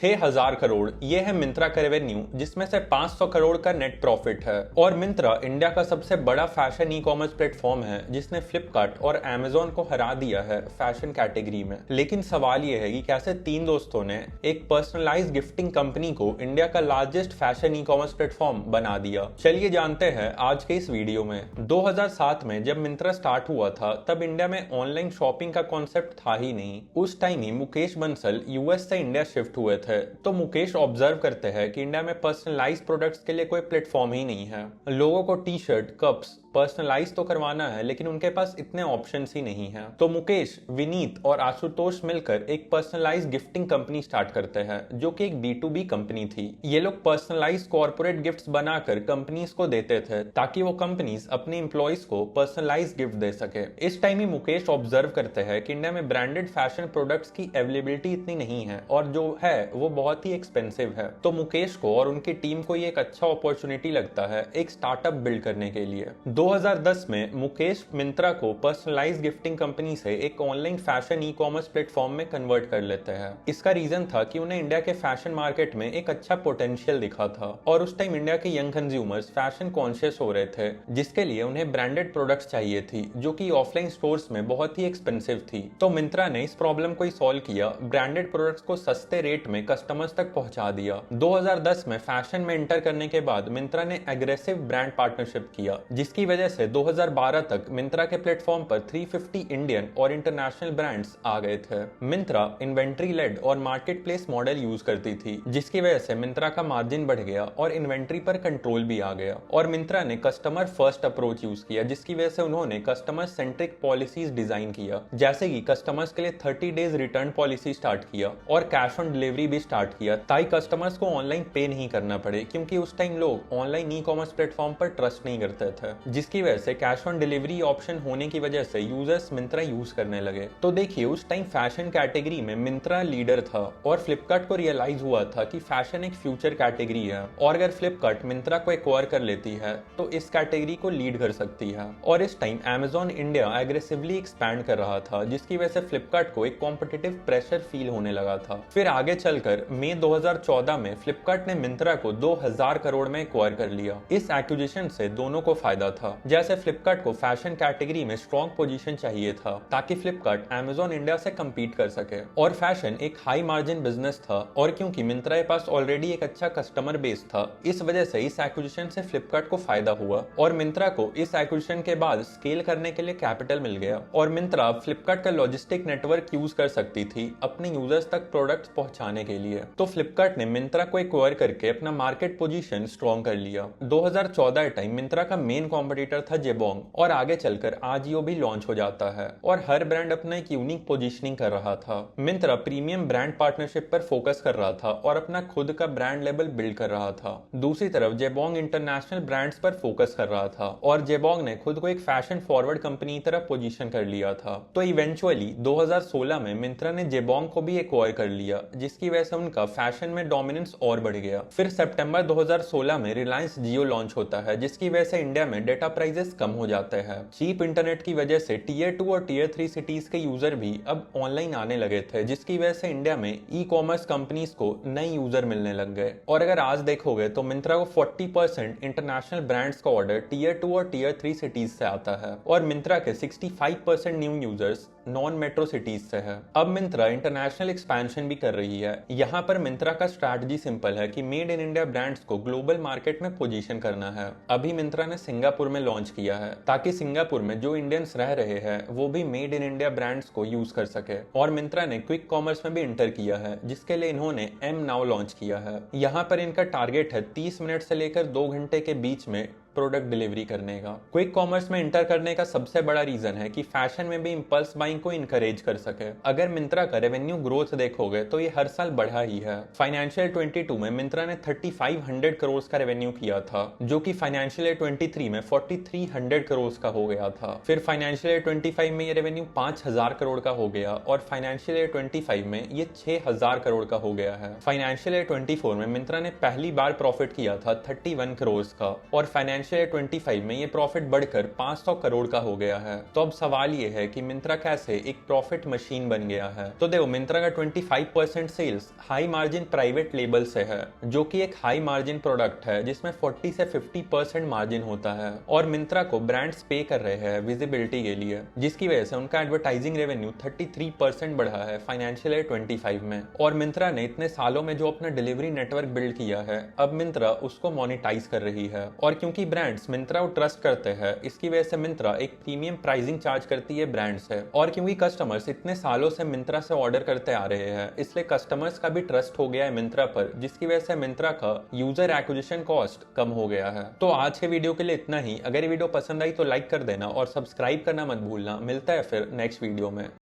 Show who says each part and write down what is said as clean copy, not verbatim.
Speaker 1: 6000 करोड़ ये है मिंत्रा का रेवेन्यू, जिसमें से 500 करोड़ का नेट प्रॉफिट है। और मिंत्रा इंडिया का सबसे बड़ा फैशन ई कॉमर्स प्लेटफॉर्म है, जिसने फ्लिपकार्ट और अमेजोन को हरा दिया है फैशन कैटेगरी में। लेकिन सवाल ये है कि कैसे तीन दोस्तों ने एक पर्सनलाइज गिफ्टिंग कंपनी को इंडिया का largest fashion e commerce platform बना दिया। चलिए जानते हैं आज के इस वीडियो में। 2007 में जब मिंत्रा स्टार्ट हुआ था, तब इंडिया में ऑनलाइन शॉपिंग का कॉन्सेप्ट था ही नहीं। उस टाइम ही मुकेश बंसल यूएस से इंडिया शिफ्ट हुए थे। तो मुकेश ऑब्जर्व करते हैं कि इंडिया में पर्सनलाइज प्रोडक्ट्स के लिए कोई प्लेटफॉर्म ही नहीं है। लोगों को टी शर्ट, कप्स पर्सनलाइज तो करवाना है, लेकिन उनके पास इतने ऑप्शंस ही नहीं हैं। तो मुकेश, विनीत और आशुतोष मिलकर एक पर्सनलाइज गिफ्टिंग कंपनी स्टार्ट करते हैं, जो कि एक B2B कंपनी थी। ये लोग पर्सनलाइज कॉर्पोरेट गिफ्ट्स बनाकर कंपनीज को देते थे, ताकि वो कंपनीज अपने एम्प्लॉइज को पर्सनलाइज गिफ्ट दे सके। इस टाइम ही मुकेश ऑब्जर्व करते हैं कि इंडिया में ब्रांडेड फैशन प्रोडक्ट्स की अवेलेबिलिटी इतनी नहीं है, और जो है वो बहुत ही एक्सपेंसिव है। तो मुकेश को और उनकी टीम को ये एक अच्छा अपॉर्चुनिटी लगता है एक स्टार्टअप बिल्ड करने के लिए। 2010 में मुकेश मिंत्रा को पर्सनलाइज गिफ्टिंग कंपनी से एक online fashion e commerce platform में कन्वर्ट कर लेते हैं। इसका रीजन था कि उन्हें इंडिया के फैशन मार्केट में एक अच्छा पोटेंशियल दिखा था, और उस टाइम इंडिया के यंग कंज्यूमर्स फैशन कॉन्शियस हो रहे थे, जिसके लिए उन्हें ब्रांडेड प्रोडक्ट्स चाहिए थी, जो कि ऑफलाइन स्टोर्स में बहुत ही एक्सपेंसिव थी। तो मिंत्रा ने इस प्रॉब्लम को सॉल्व किया, ब्रांडेड प्रोडक्ट्स को सस्ते रेट में कस्टमर्स तक पहुंचा दिया। 2010 में फैशन में एंटर करने के बाद मिंत्रा ने एग्रेसिव ब्रांड पार्टनरशिप किया, जिसकी वजह से 2012 तक मिंत्रा के प्लेटफॉर्म पर 350 इंडियन और इंटरनेशनल ब्रांड्स आ गए थे। मिंत्रा इन्वेंट्री लेड और मार्केट प्लेस मॉडल यूज करती थी, जिसकी वजह से मिंत्रा का मार्जिन बढ़ गया और इन्वेंट्री पर कंट्रोल भी आ गया। और मिंत्रा ने कस्टमर फर्स्ट अप्रोच यूज किया, जिसकी वजह से उन्होंने कस्टमर सेंट्रिक पॉलिसीज डिजाइन किया, जैसे कि कस्टमर्स के लिए 30 डेज रिटर्न पॉलिसी स्टार्ट किया और कैश ऑन डिलीवरी भी स्टार्ट किया, ताकि कस्टमर्स को ऑनलाइन पे नहीं करना पड़े, क्योंकि उस टाइम लोग ऑनलाइन ई कॉमर्स प्लेटफॉर्म पर ट्रस्ट नहीं करते थे, जिसकी वजह से कैश ऑन डिलीवरी ऑप्शन होने की वजह से यूजर्स मिंत्रा यूज करने लगे। तो देखिए, उस टाइम फैशन कैटेगरी में मिंत्रा लीडर था, और फ्लिपकार्ट को रियलाइज हुआ था कि फैशन एक फ्यूचर कैटेगरी है, और अगर फ्लिपकार्ट मिंत्रा को एक्वायर कर लेती है तो इस कैटेगरी को लीड कर सकती है। और इस time Amazon India aggressively expand कर रहा था, जिसकी वजह से फ्लिपकार्ट को एक कॉम्पिटिटिव प्रेशर फील होने लगा था। फिर आगे चलकर मई 2014 में फ्लिपकार्ट ने मिंत्रा को 2000 करोड़ में एक्वायर कर लिया। इस एक्विजिशन से दोनों को फायदा था। जैसे फ्लिपकार्ट को फैशन कैटेगरी में स्ट्रॉन्ग पोजीशन चाहिए था, ताकि फ्लिपकार्ट अमेजोन इंडिया से compete कर सके, और फैशन एक हाई मार्जिन बिजनेस था, और क्योंकि मिंत्रा के पास ऑलरेडी एक अच्छा कस्टमर बेस था, इस वजह से इस एक्विजिशन से फ्लिपकार्ट को फायदा हुआ, और मिंत्रा को इस एक्विजिशन के बाद स्केल करने के लिए कैपिटल मिल गया, और मिंत्रा फ्लिपकार्ट का लॉजिस्टिक नेटवर्क यूज कर सकती थी अपने यूजर्स तक प्रोडक्ट्स पहुंचाने के लिए। तो फ्लिपकार्ट ने मिंत्रा को एक्वायर करके अपना मार्केट पोजीशन स्ट्रॉन्ग कर लिया। 2014 टाइम मिंत्रा का मेन कॉम्पिटिटर था जेबोंग, और आगे चलकर आजियो भी लॉन्च हो जाता है, और हर ब्रांड अपना एक यूनिक पोजीशनिंग कर रहा था। मिंत्रा प्रीमियम ब्रांड पार्टनरशिप पर फोकस कर रहा था और अपना खुद का ब्रांड लेबल बिल्ड कर रहा था। दूसरी तरफ जेबोंग इंटरनेशनल ब्रांड्स पर फोकस कर रहा था, और जेबोंग ने खुद को एक फैशन फॉरवर्ड कंपनी की तरह पोजीशन कर लिया था। तो इवेंचुअली 2016 में मिंत्रा ने जेबोंग को भी एक्वायर कर लिया, जिसकी वजह से उनका फैशन में डोमिनेंस और बढ़ गया। फिर सितंबर 2016 में रिलायंस जियो लॉन्च होता है, जिसकी वजह से इंडिया में डेटा प्राइसेस कम हो जाते हैं। चीप इंटरनेट की वजह से टीयर 2 और टीयर 3 सिटीज के यूजर भी अब ऑनलाइन आने लगे थे, जिसकी वजह से इंडिया में ई कॉमर्स कंपनीज को नए यूजर मिलने लग गए। और अगर आज देखोगे तो मिंत्रा को 40% इंटरनेशनल ब्रांड्स का ऑर्डर टीयर 2 और टीयर 3 सिटीज से आता है, और मिंत्रा के 65% new users non metro cities से है। अब मिंत्रा इंटरनेशनल एक्सपेंशन भी कर रही है। यहाँ पर मिंत्रा का स्ट्रैटेजी सिंपल है कि मेड इन इंडिया ब्रांड्स को ग्लोबल मार्केट में पोजीशन करना है। अभी मिंत्रा ने सिंगापुर में लॉन्च किया है, ताकि सिंगापुर में जो इंडियंस रह रहे हैं वो भी मेड इन इंडिया ब्रांड्स को यूज कर सके। और मिंत्रा ने क्विक कॉमर्स में भी एंटर किया है, जिसके लिए इन्होंने एम नाउ लॉन्च किया है। यहाँ पर इनका टारगेट है 30 मिनट से लेकर 2 घंटे के बीच में प्रोडक्ट डिलीवरी करने का। क्विक कॉमर्स में एंटर करने का सबसे बड़ा रीजन है कि फैशन में भी इंपल्स बाइंग को इनकरेज कर सके। अगर मिंत्रा का रेवेन्यू ग्रोथ देखोगे तो ये हर साल बढ़ा ही है। फाइनेंशियल 22 में मिंत्रा ने 3500 करोड़ का रेवेन्यू किया था, जो कि फाइनेंशियल ईयर 23 में 4300 करोड़ का हो गया था। फिर फाइनेंशियल ईयर 25 में ये रेवेन्यू 5000 करोड़ का हो गया, और फाइनेंशियल ईयर 25 में ये 6000 करोड़ का हो गया है। फाइनेंशियल ईयर 24 में मिंत्रा ने पहली बार प्रॉफिट किया था 31 करोड़ का, और फाइनेंशियल फाइनेंशियल ईयर 25 में ये प्रॉफिट बढ़कर 500 करोड़ का हो गया है। तो अब सवाल ये है कि मिंत्रा कैसे एक प्रॉफिट मशीन बन गया है। तो देखो, मिंत्रा का 25% sales high margin private label से है, जो कि एक हाई मार्जिन प्रोडक्ट है जिसमें 40 से 50% मार्जिन होता है। और मिंत्रा को ब्रांड्स पे कर रहे हैं विजिबिलिटी के लिए, जिसकी वजह से उनका एडवर्टाइजिंग रेवेन्यू 33% बढ़ा है फाइनेंशियल ईयर 25 में। और मिंत्रा ने इतने सालों में जो अपना डिलीवरी नेटवर्क बिल्ड किया है, अब मिंत्रा उसको मोनेटाइज कर रही है। और क्योंकि ब्रांड्स मिंत्रा को ट्रस्ट करते हैं, इसकी वजह से मिंत्रा एक प्रीमियम प्राइसिंग चार्ज करती है ब्रांड से। और क्योंकि कस्टमर्स इतने सालों से मिंत्रा से ऑर्डर करते आ रहे हैं, इसलिए कस्टमर्स का भी ट्रस्ट हो गया है मिंत्रा पर, जिसकी वजह से मिंत्रा का यूजर एक्विजिशन कॉस्ट कम हो गया है। तो आज के वीडियो के लिए इतना ही। अगर ये वीडियो पसंद आई तो लाइक कर देना और सब्सक्राइब करना मत भूलना। मिलता है फिर नेक्स्ट वीडियो में।